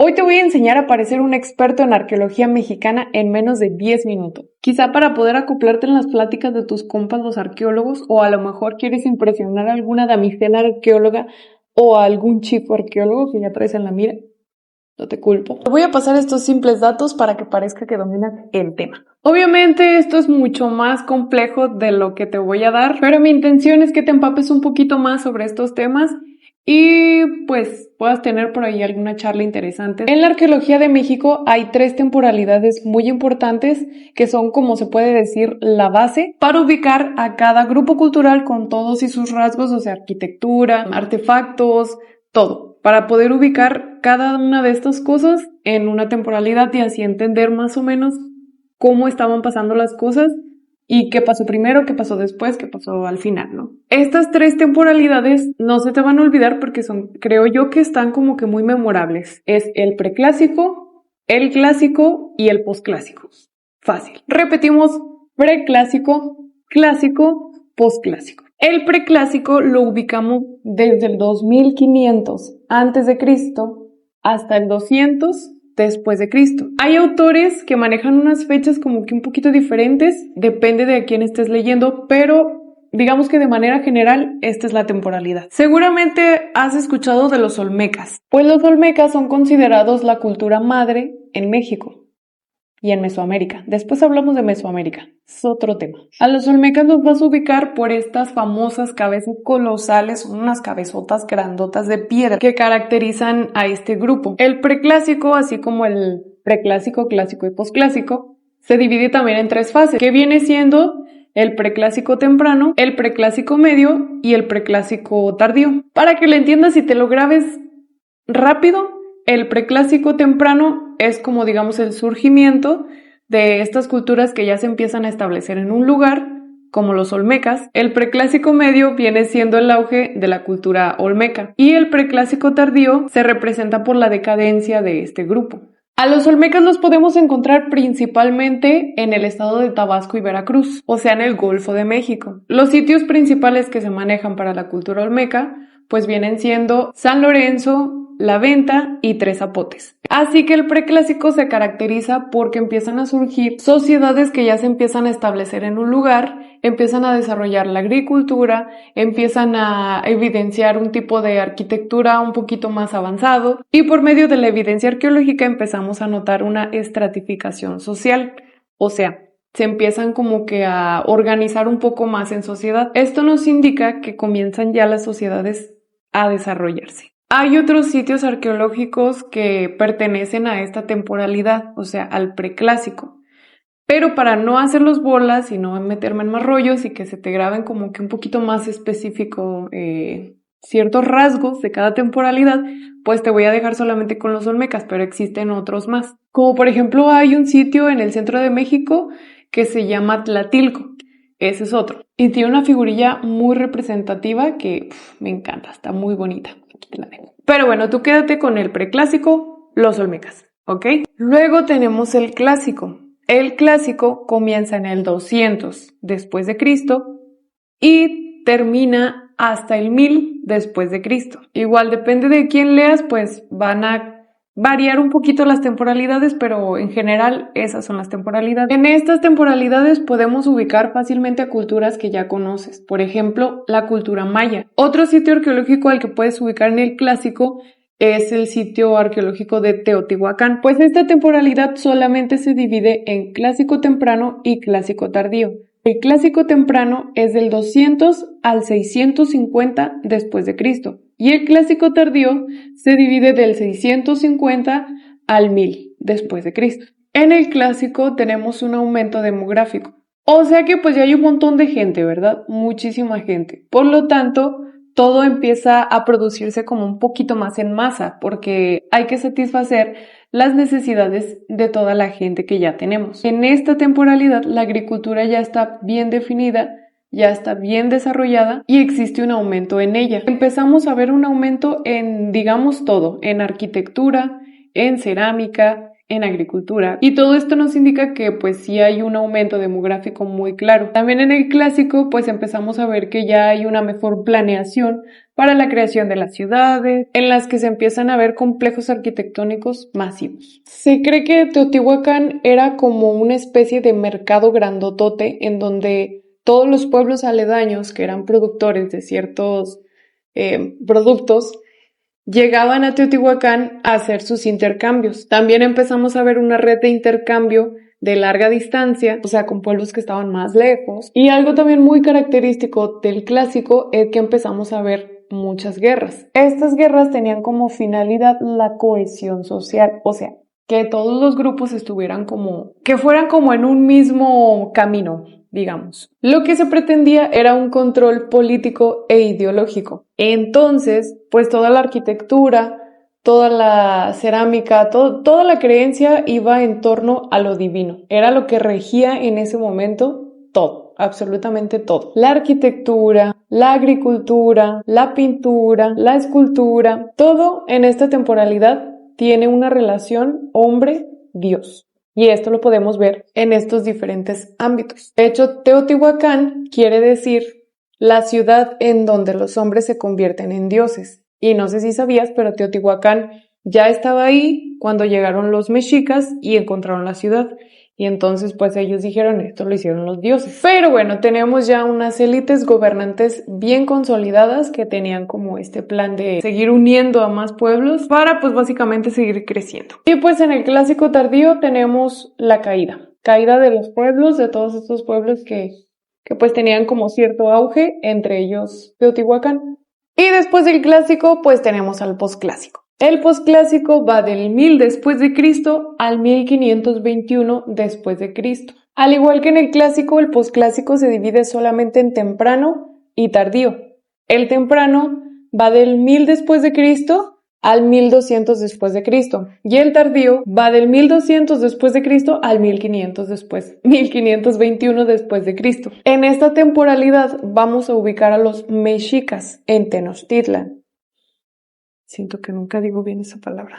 Hoy te voy a enseñar a parecer un experto en arqueología mexicana en menos de 10 minutos. Quizá para poder acoplarte en las pláticas de tus compas los arqueólogos, o a lo mejor quieres impresionar a alguna damisela arqueóloga o a algún chico arqueólogo que ya traes en la mira. No te culpo. Te voy a pasar estos simples datos para que parezca que dominas el tema. Obviamente esto es mucho más complejo de lo que te voy a dar, pero mi intención es que te empapes un poquito más sobre estos temas y pues puedas tener por ahí alguna charla interesante. En la arqueología de México hay 3 temporalidades muy importantes que son, como se puede decir, la base para ubicar a cada grupo cultural con todos y sus rasgos, o sea, arquitectura, artefactos, todo, para poder ubicar cada una de estas cosas en una temporalidad y así entender más o menos cómo estaban pasando las cosas y qué pasó primero, qué pasó después, qué pasó al final, ¿no? Estas 3 temporalidades no se te van a olvidar porque son, creo yo, que están como que muy memorables. Es el preclásico, el clásico y el posclásico. Fácil. Repetimos: preclásico, clásico, posclásico. El preclásico lo ubicamos desde el 2500 antes de Cristo hasta el 200 después de Cristo. Hay autores que manejan unas fechas como que un poquito diferentes, depende de a quién estés leyendo, pero digamos que de manera general esta es la temporalidad. Seguramente has escuchado de los olmecas, pues los olmecas son considerados la cultura madre en México y en Mesoamérica. Después hablamos de Mesoamérica, es otro tema. A los olmecas los vas a ubicar por estas famosas cabezas colosales, unas cabezotas grandotas de piedra que caracterizan a este grupo. El preclásico, así como el preclásico, clásico y posclásico, se divide también en 3 fases, que viene siendo el preclásico temprano, el preclásico medio y el preclásico tardío. Para que lo entiendas y te lo grabes rápido, el preclásico temprano es como, digamos, el surgimiento de estas culturas que ya se empiezan a establecer en un lugar, como los olmecas. El preclásico medio viene siendo el auge de la cultura olmeca y el preclásico tardío se representa por la decadencia de este grupo. A los olmecas los podemos encontrar principalmente en el estado de Tabasco y Veracruz, o sea, en el Golfo de México. Los sitios principales que se manejan para la cultura olmeca pues vienen siendo San Lorenzo, La Venta y Tres Zapotes. Así que el preclásico se caracteriza porque empiezan a surgir sociedades que ya se empiezan a establecer en un lugar, empiezan a desarrollar la agricultura, empiezan a evidenciar un tipo de arquitectura un poquito más avanzado y por medio de la evidencia arqueológica empezamos a notar una estratificación social, o sea, se empiezan como que a organizar un poco más en sociedad. Esto nos indica que comienzan ya las sociedades a desarrollarse. Hay otros sitios arqueológicos que pertenecen a esta temporalidad, o sea, al preclásico. Pero para no hacerlos bolas y no meterme en más rollos y que se te graben como que un poquito más específico ciertos rasgos de cada temporalidad, pues te voy a dejar solamente con los olmecas, pero existen otros más. Como por ejemplo hay un sitio en el centro de México que se llama Tlatilco. Ese es otro. Y tiene una figurilla muy representativa que me encanta, está muy bonita. Aquí te la dejo. Pero bueno, tú quédate con el preclásico, los olmecas, ¿ok? Luego tenemos el clásico. El clásico comienza en el 200 después de Cristo y termina hasta el 1000 después de Cristo. Igual depende de quién leas, pues van a variar un poquito las temporalidades, pero en general esas son las temporalidades. En estas temporalidades podemos ubicar fácilmente a culturas que ya conoces. Por ejemplo, la cultura maya. Otro sitio arqueológico al que puedes ubicar en el clásico es el sitio arqueológico de Teotihuacán. Pues esta temporalidad solamente se divide en clásico temprano y clásico tardío. El clásico temprano es del 200 al 650 después de Cristo. Y el clásico tardío se divide del 650 al 1000 después de Cristo. En el clásico tenemos un aumento demográfico. O sea que pues ya hay un montón de gente, ¿verdad? Muchísima gente. Por lo tanto, todo empieza a producirse como un poquito más en masa porque hay que satisfacer las necesidades de toda la gente que ya tenemos. En esta temporalidad la agricultura ya está bien definida, ya está bien desarrollada y existe un aumento en ella. Empezamos a ver un aumento en, digamos, todo, en arquitectura, en cerámica, en agricultura. Y todo esto nos indica que pues sí hay un aumento demográfico muy claro. También en el clásico pues empezamos a ver que ya hay una mejor planeación para la creación de las ciudades, en las que se empiezan a ver complejos arquitectónicos masivos. Se cree que Teotihuacán era como una especie de mercado grandotote en donde todos los pueblos aledaños que eran productores de ciertos productos llegaban a Teotihuacán a hacer sus intercambios. También empezamos a ver una red de intercambio de larga distancia, o sea, con pueblos que estaban más lejos. Y algo también muy característico del clásico es que empezamos a ver muchas guerras. Estas guerras tenían como finalidad la cohesión social, o sea, que todos los grupos estuvieran que fueran como en un mismo camino, digamos. Lo que se pretendía era un control político e ideológico. Entonces, pues toda la arquitectura, toda la cerámica, toda la creencia iba en torno a lo divino. Era lo que regía en ese momento todo, absolutamente todo. La arquitectura, la agricultura, la pintura, la escultura, todo en esta temporalidad tiene una relación hombre-Dios. Y esto lo podemos ver en estos diferentes ámbitos. De hecho, Teotihuacán quiere decir la ciudad en donde los hombres se convierten en dioses. Y no sé si sabías, pero Teotihuacán ya estaba ahí cuando llegaron los mexicas y encontraron la ciudad. Y entonces pues ellos dijeron, esto lo hicieron los dioses. Pero bueno, tenemos ya unas élites gobernantes bien consolidadas que tenían como este plan de seguir uniendo a más pueblos para pues básicamente seguir creciendo. Y pues en el clásico tardío tenemos la caída de los pueblos, de todos estos pueblos que pues tenían como cierto auge, entre ellos Teotihuacán. Y después del clásico pues tenemos al posclásico. El posclásico va del 1000 después de Cristo al 1521 después de Cristo. Al igual que en el clásico, el posclásico se divide solamente en temprano y tardío. El temprano va del 1000 después de Cristo al 1200 después de Cristo y el tardío va del 1200 después de Cristo al 1521 después de Cristo. En esta temporalidad vamos a ubicar a los mexicas en Tenochtitlan. Siento que nunca digo bien esa palabra.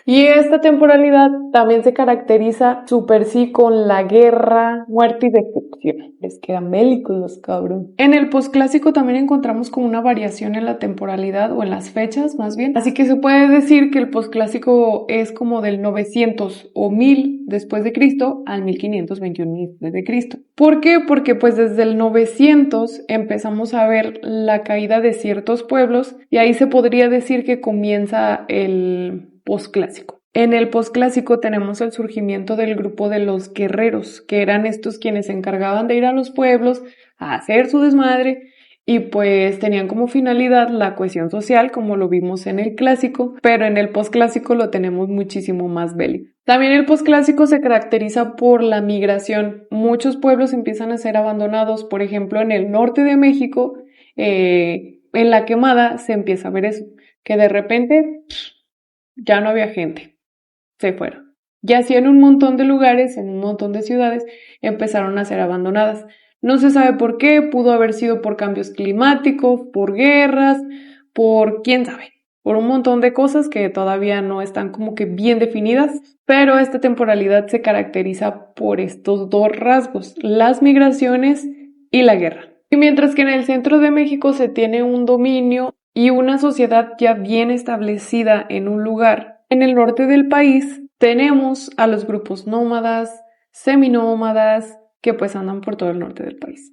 Y esta temporalidad también se caracteriza súper sí con la guerra, muerte y destrucción. Les quedan bélicos los cabrón. En el posclásico también encontramos como una variación en la temporalidad o en las fechas más bien. Así que se puede decir que el posclásico es como del 900 o 1000 después de Cristo al 1521 después de Cristo. ¿Por qué? Porque pues desde el 900 empezamos a ver la caída de ciertos pueblos y ahí se podría decir que comienza el posclásico. En el posclásico tenemos el surgimiento del grupo de los guerreros, que eran estos quienes se encargaban de ir a los pueblos a hacer su desmadre y pues tenían como finalidad la cohesión social, como lo vimos en el clásico, pero en el posclásico lo tenemos muchísimo más bélico. También el posclásico se caracteriza por la migración. Muchos pueblos empiezan a ser abandonados, por ejemplo, en el norte de México, en la Quemada se empieza a ver eso, que de repente ya no había gente, se fueron. Y así en un montón de lugares, en un montón de ciudades, empezaron a ser abandonadas. No se sabe por qué, pudo haber sido por cambios climáticos, por guerras, por quién sabe, por un montón de cosas que todavía no están como que bien definidas, pero esta temporalidad se caracteriza por estos dos rasgos, las migraciones y la guerra. Y mientras que en el centro de México se tiene un dominio y una sociedad ya bien establecida en un lugar, en el norte del país tenemos a los grupos nómadas, seminómadas, que pues andan por todo el norte del país.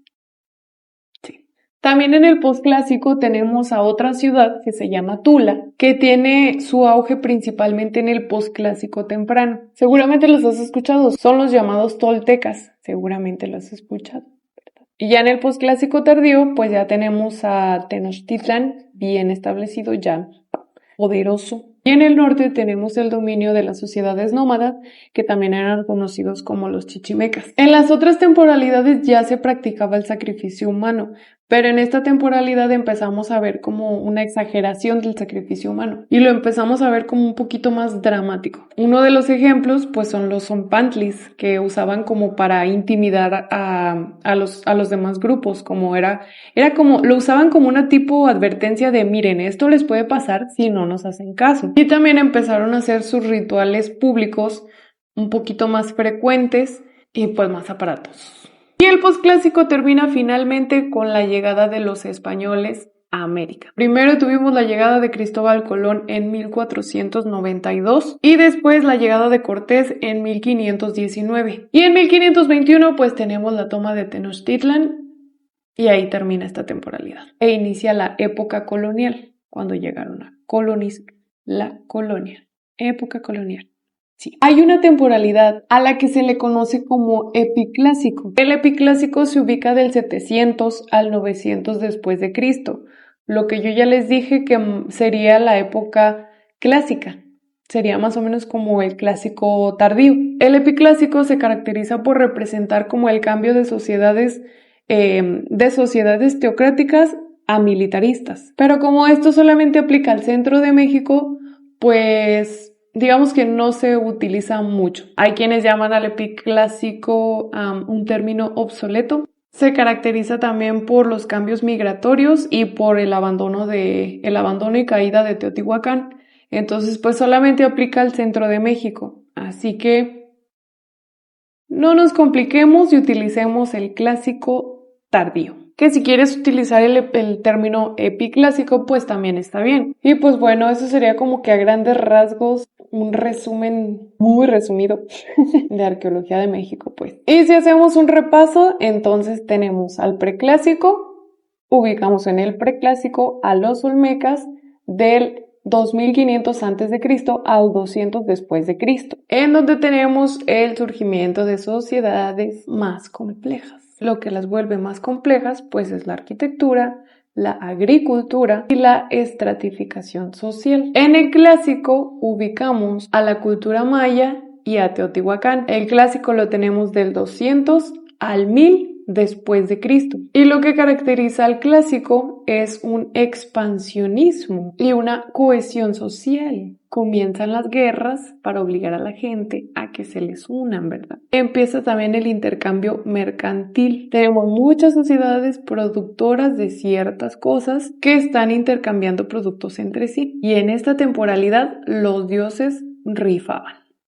Sí. También en el posclásico tenemos a otra ciudad que se llama Tula, que tiene su auge principalmente en el posclásico temprano. Seguramente los has escuchado, son los llamados toltecas, seguramente los has escuchado. Y ya en el posclásico tardío, pues ya tenemos a Tenochtitlan bien establecido, ya poderoso. Y en el norte tenemos el dominio de las sociedades nómadas, que también eran conocidos como los chichimecas. En las otras temporalidades ya se practicaba el sacrificio humano, pero en esta temporalidad empezamos a ver como una exageración del sacrificio humano y lo empezamos a ver como un poquito más dramático. Uno de los ejemplos pues son los zompantlis, que usaban como para intimidar a los demás grupos, como era como, lo usaban como una tipo advertencia de miren, esto les puede pasar si no nos hacen caso. Y también empezaron a hacer sus rituales públicos un poquito más frecuentes y pues más aparatos. Y el posclásico termina finalmente con la llegada de los españoles a América. Primero tuvimos la llegada de Cristóbal Colón en 1492 y después la llegada de Cortés en 1519. Y en 1521 pues tenemos la toma de Tenochtitlan y ahí termina esta temporalidad. E inicia la época colonial, cuando llegaron a colonizar la colonia. Época colonial. Sí. Hay una temporalidad a la que se le conoce como epiclásico. El epiclásico se ubica del 700 al 900 después de Cristo, lo que yo ya les dije que sería la época clásica. Sería más o menos como el clásico tardío. El epiclásico se caracteriza por representar como el cambio de sociedades teocráticas a militaristas. Pero como esto solamente aplica al centro de México, pues digamos que no se utiliza mucho. Hay quienes llaman al epiclásico un término obsoleto. Se caracteriza también por los cambios migratorios y por el abandono y caída de Teotihuacán. Entonces, pues solamente aplica al centro de México. Así que no nos compliquemos y utilicemos el clásico tardío. Que si quieres utilizar el término epiclásico, pues también está bien. Y pues bueno, eso sería como que a grandes rasgos un resumen muy resumido de arqueología de México, pues. Y si hacemos un repaso, entonces tenemos al preclásico, ubicamos en el preclásico a los olmecas del 2500 a.C. al 200 después de Cristo, en donde tenemos el surgimiento de sociedades más complejas. Lo que las vuelve más complejas, pues, es la arquitectura, la agricultura y la estratificación social. En el clásico ubicamos a la cultura maya y a Teotihuacán. El clásico lo tenemos del 200 al 1000 después de Cristo. Y lo que caracteriza al clásico es un expansionismo y una cohesión social. Comienzan las guerras para obligar a la gente a que se les unan, ¿verdad? Empieza también el intercambio mercantil. Tenemos muchas sociedades productoras de ciertas cosas que están intercambiando productos entre sí. Y en esta temporalidad los dioses rifaban.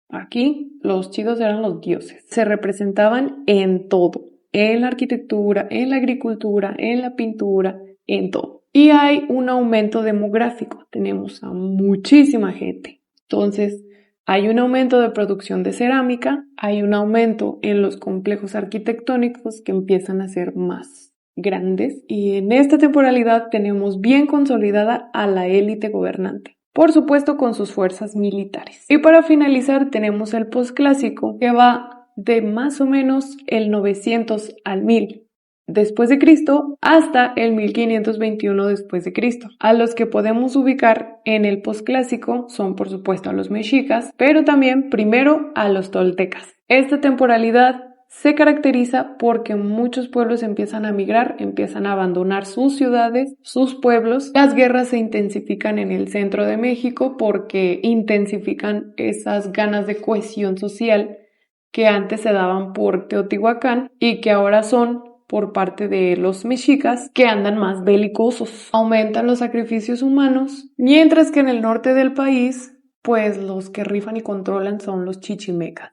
Aquí los chidos eran los dioses. Se representaban en todo. En la arquitectura, en la agricultura, en la pintura, en todo. Y hay un aumento demográfico, tenemos a muchísima gente. Entonces, hay un aumento de producción de cerámica, hay un aumento en los complejos arquitectónicos que empiezan a ser más grandes. Y en esta temporalidad tenemos bien consolidada a la élite gobernante. Por supuesto, con sus fuerzas militares. Y para finalizar, tenemos el posclásico, que va de más o menos el 900 al 1000 después de Cristo hasta el 1521 después de Cristo. A los que podemos ubicar en el posclásico son por supuesto a los mexicas, pero también primero a los toltecas. Esta temporalidad se caracteriza porque muchos pueblos empiezan a migrar, empiezan a abandonar sus ciudades, sus pueblos. Las guerras se intensifican en el centro de México porque intensifican esas ganas de cohesión social que antes se daban por Teotihuacán y que ahora son por parte de los mexicas, que andan más belicosos. Aumentan los sacrificios humanos, mientras que en el norte del país, pues los que rifan y controlan son los chichimecas,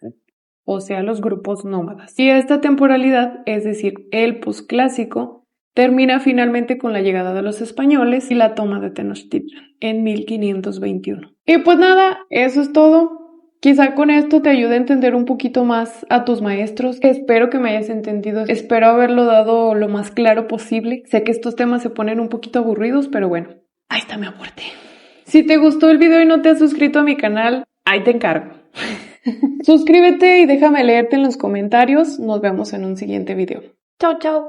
o sea, los grupos nómadas. Y esta temporalidad, es decir, el posclásico, termina finalmente con la llegada de los españoles y la toma de Tenochtitlan en 1521. Y pues nada, eso es todo. Quizá con esto te ayude a entender un poquito más a tus maestros. Espero que me hayas entendido. Espero haberlo dado lo más claro posible. Sé que estos temas se ponen un poquito aburridos, pero bueno, ahí está mi aporte. Si te gustó el video y no te has suscrito a mi canal, ahí te encargo. Suscríbete y déjame leerte en los comentarios. Nos vemos en un siguiente video. Chao, chao.